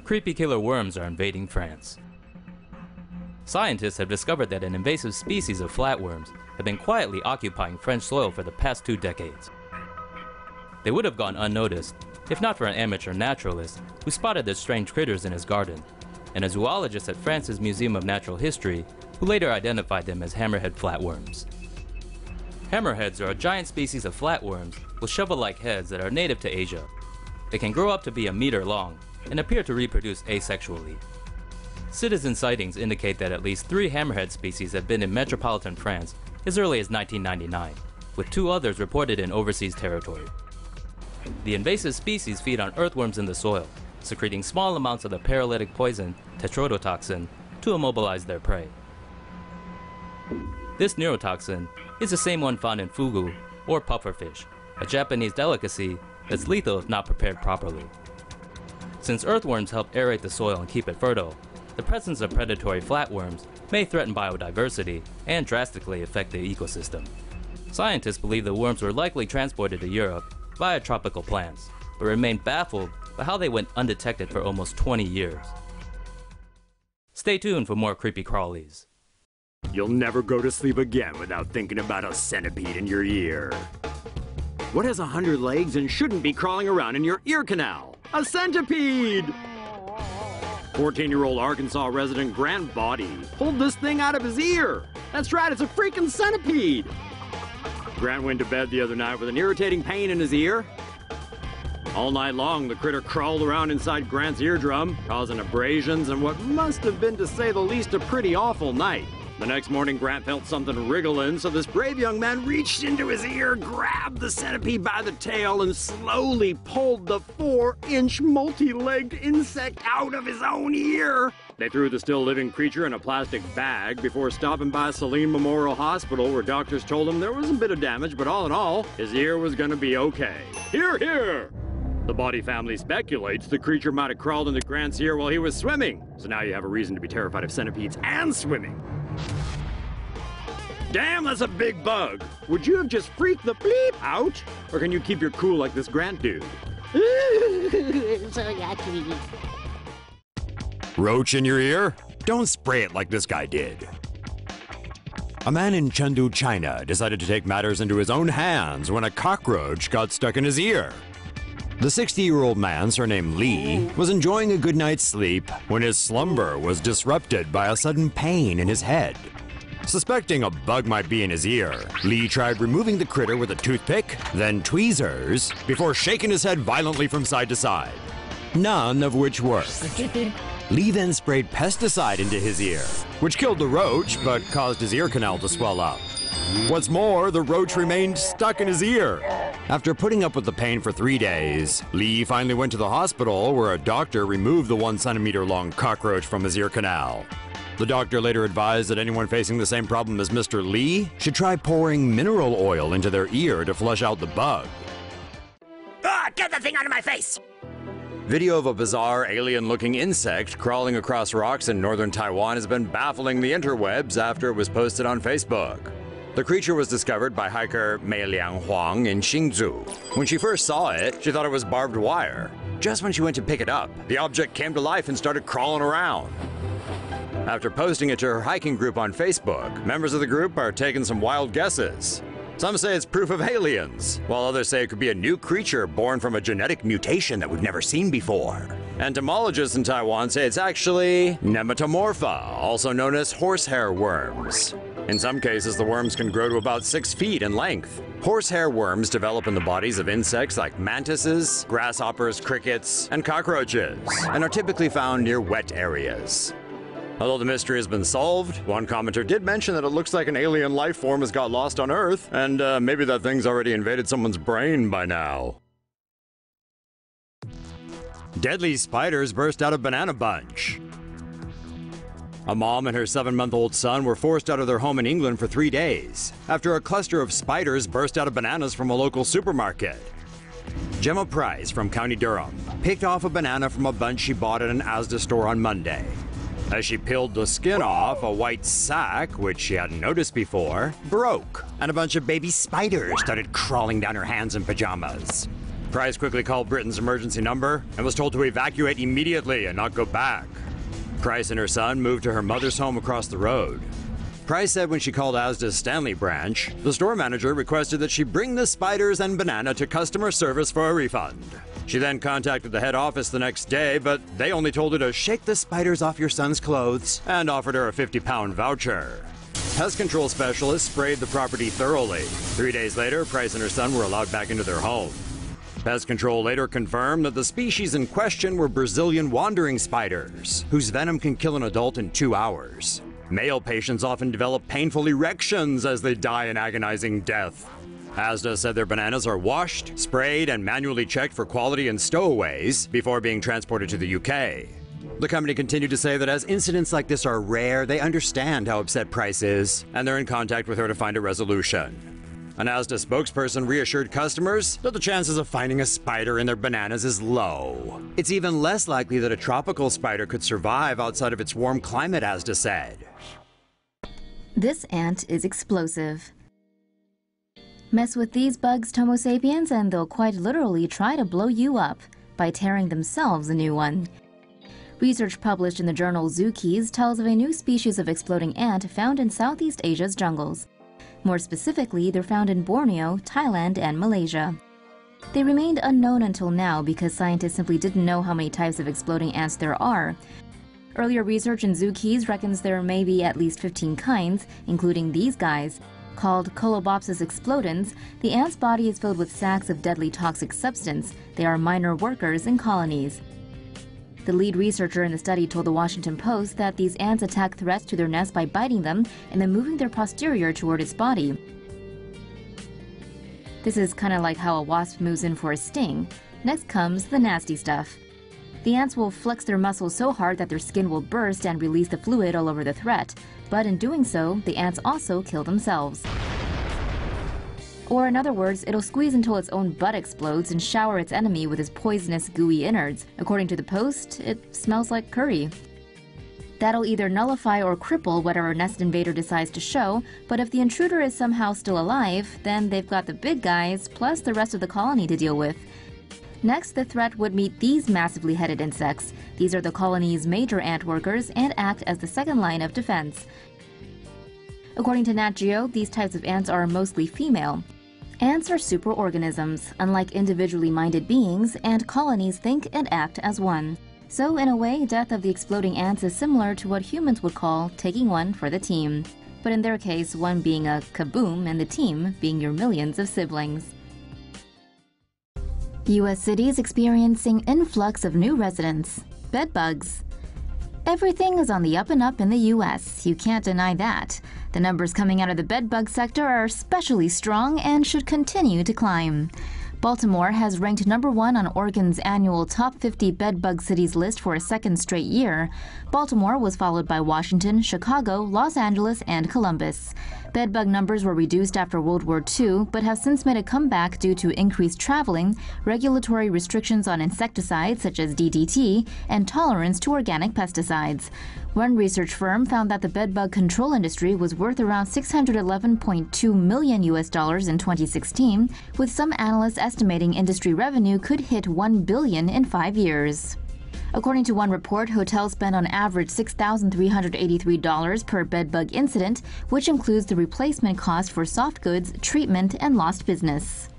creepy killer worms are invading France. Scientists have discovered that an invasive species of flatworms have been quietly occupying French soil for the past 2 decades. They would have gone unnoticed if not for an amateur naturalist who spotted the strange critters in his garden, and a zoologist at France's Museum of Natural History who later identified them as hammerhead flatworms. Hammerheads are a giant species of flatworms with shovel-like heads that are native to Asia. They can grow up to be a meter long and appear to reproduce asexually. Citizen sightings indicate that at least 3 hammerhead species have been in metropolitan France as early as 1999, with 2 others reported in overseas territory. The invasive species feed on earthworms in the soil, secreting small amounts of the paralytic poison tetrodotoxin to immobilize their prey. This neurotoxin is the same one found in fugu, or pufferfish, a Japanese delicacy that's lethal if not prepared properly. Since earthworms help aerate the soil and keep it fertile, the presence of predatory flatworms may threaten biodiversity and drastically affect the ecosystem. Scientists believe the worms were likely transported to Europe via tropical plants, but remain baffled by how they went undetected for almost 20 years. Stay tuned for more creepy crawlies. You'll never go to sleep again without thinking about a centipede in your ear. What has 100 legs and shouldn't be crawling around in your ear canal? A centipede! 14-year-old Arkansas resident Grant Body pulled this thing out of his ear. That's right, it's a freaking centipede. Grant went to bed the other night with an irritating pain in his ear. All night long, the critter crawled around inside Grant's eardrum, causing abrasions and what must have been, to say the least, a pretty awful night. The next morning, Grant felt something wriggling, so this brave young man reached into his ear, grabbed the centipede by the tail, and slowly pulled the 4-inch multi-legged insect out of his own ear. They threw the still living creature in a plastic bag before stopping by Saline Memorial Hospital, where doctors told him there was a bit of damage, but all in all, his ear was going to be okay. Hear, hear! The Body family speculates the creature might have crawled into Grant's ear while he was swimming, so now you have a reason to be terrified of centipedes and swimming. Damn, that's a big bug! Would you have just freaked the bleep out? Or can you keep your cool like this Grant dude? So yucky. Roach in your ear? Don't spray it like this guy did. A man in Chengdu, China decided to take matters into his own hands when a cockroach got stuck in his ear. The 60-year-old man, surnamed Li, was enjoying a good night's sleep when his slumber was disrupted by a sudden pain in his head. Suspecting a bug might be in his ear, Li tried removing the critter with a toothpick, then tweezers, before shaking his head violently from side to side. None of which worked. Li then sprayed pesticide into his ear, which killed the roach but caused his ear canal to swell up. What's more, the roach remained stuck in his ear. After putting up with the pain for 3 days, Li finally went to the hospital where a doctor removed the 1-centimeter-long cockroach from his ear canal. The doctor later advised that anyone facing the same problem as Mr. Li should try pouring mineral oil into their ear to flush out the bug. Ah, get the thing out of my face! Video of a bizarre alien-looking insect crawling across rocks in northern Taiwan has been baffling the interwebs after it was posted on Facebook. The creature was discovered by hiker Meiliang Huang in Xingzhou. When she first saw it, she thought it was barbed wire. Just when she went to pick it up, the object came to life and started crawling around. After posting it to her hiking group on Facebook, members of the group are taking some wild guesses. Some say it's proof of aliens, while others say it could be a new creature born from a genetic mutation that we've never seen before. Entomologists in Taiwan say it's actually Nematomorpha, also known as horsehair worms. In some cases, the worms can grow to about 6 feet in length. Horsehair worms develop in the bodies of insects like mantises, grasshoppers, crickets, and cockroaches, and are typically found near wet areas. Although the mystery has been solved, one commenter did mention that it looks like an alien life form has got lost on Earth, and maybe that thing's already invaded someone's brain by now. Deadly spiders burst out of banana bunch. A mom and her 7-month-old son were forced out of their home in England for 3 days after a cluster of spiders burst out of bananas from a local supermarket. Gemma Price from County Durham picked off a banana from a bunch she bought at an Asda store on Monday. As she peeled the skin off, a white sack, which she hadn't noticed before, broke, and a bunch of baby spiders started crawling down her hands in pajamas. Price quickly called Britain's emergency number and was told to evacuate immediately and not go back. Price and her son moved to her mother's home across the road. Price said when she called Asda's Stanley branch, the store manager requested that she bring the spiders and banana to customer service for a refund. She then contacted the head office the next day, but they only told her to shake the spiders off your son's clothes and offered her a £50 voucher. Pest control specialists sprayed the property thoroughly. 3 days later, Price and her son were allowed back into their home. Pest control later confirmed that the species in question were Brazilian wandering spiders, whose venom can kill an adult in 2 hours. Male patients often develop painful erections as they die an agonizing death. Asda said their bananas are washed, sprayed, and manually checked for quality in stowaways before being transported to the UK. The company continued to say that as incidents like this are rare, they understand how upset Price is, and they're in contact with her to find a resolution. An Asda spokesperson reassured customers that the chances of finding a spider in their bananas is low. It's even less likely that a tropical spider could survive outside of its warm climate, Asda said. This ant is explosive. Mess with these bugs, Tomo sapiens, and they'll quite literally try to blow you up by tearing themselves a new one. Research published in the journal Zookeys tells of a new species of exploding ant found in Southeast Asia's jungles. More specifically, they're found in Borneo, Thailand, and Malaysia. They remained unknown until now because scientists simply didn't know how many types of exploding ants there are. Earlier research in Zookeys reckons there may be at least 15 kinds, including these guys. Called Colobopsis explodens, the ant's body is filled with sacs of deadly toxic substance. They are minor workers in colonies. The lead researcher in the study told the Washington Post that these ants attack threats to their nest by biting them and then moving their posterior toward its body. This is kind of like how a wasp moves in for a sting. Next comes the nasty stuff. The ants will flex their muscles so hard that their skin will burst and release the fluid all over the threat. But in doing so, the ants also kill themselves. Or in other words, it'll squeeze until its own butt explodes and shower its enemy with its poisonous, gooey innards. According to the Post, it smells like curry. That'll either nullify or cripple whatever nest invader decides to show, but if the intruder is somehow still alive, then they've got the big guys plus the rest of the colony to deal with. Next, the threat would meet these massively headed insects. These are the colony's major ant workers and act as the second line of defense. According to Nat Geo, these types of ants are mostly female. Ants are superorganisms. Unlike individually minded beings, ant colonies think and act as one. So in a way, death of the exploding ants is similar to what humans would call taking one for the team. But in their case, one being a kaboom and the team being your millions of siblings. U.S. cities experiencing influx of new residents. Bedbugs. Everything is on the up and up in the U.S. You can't deny that. The numbers coming out of the bedbug sector are especially strong and should continue to climb. Baltimore has ranked number 1 on Oregon's annual Top 50 Bedbug Cities list for a second straight year. Baltimore was followed by Washington, Chicago, Los Angeles, and Columbus. Bedbug numbers were reduced after World War II, but have since made a comeback due to increased traveling, regulatory restrictions on insecticides such as DDT, and tolerance to organic pesticides. One research firm found that the bedbug control industry was worth around $611.2 million in 2016, with some analysts estimating industry revenue could hit $1 billion in 5 years. According to one report, hotels spend on average $6,383 per bedbug incident, which includes the replacement cost for soft goods, treatment, and lost business.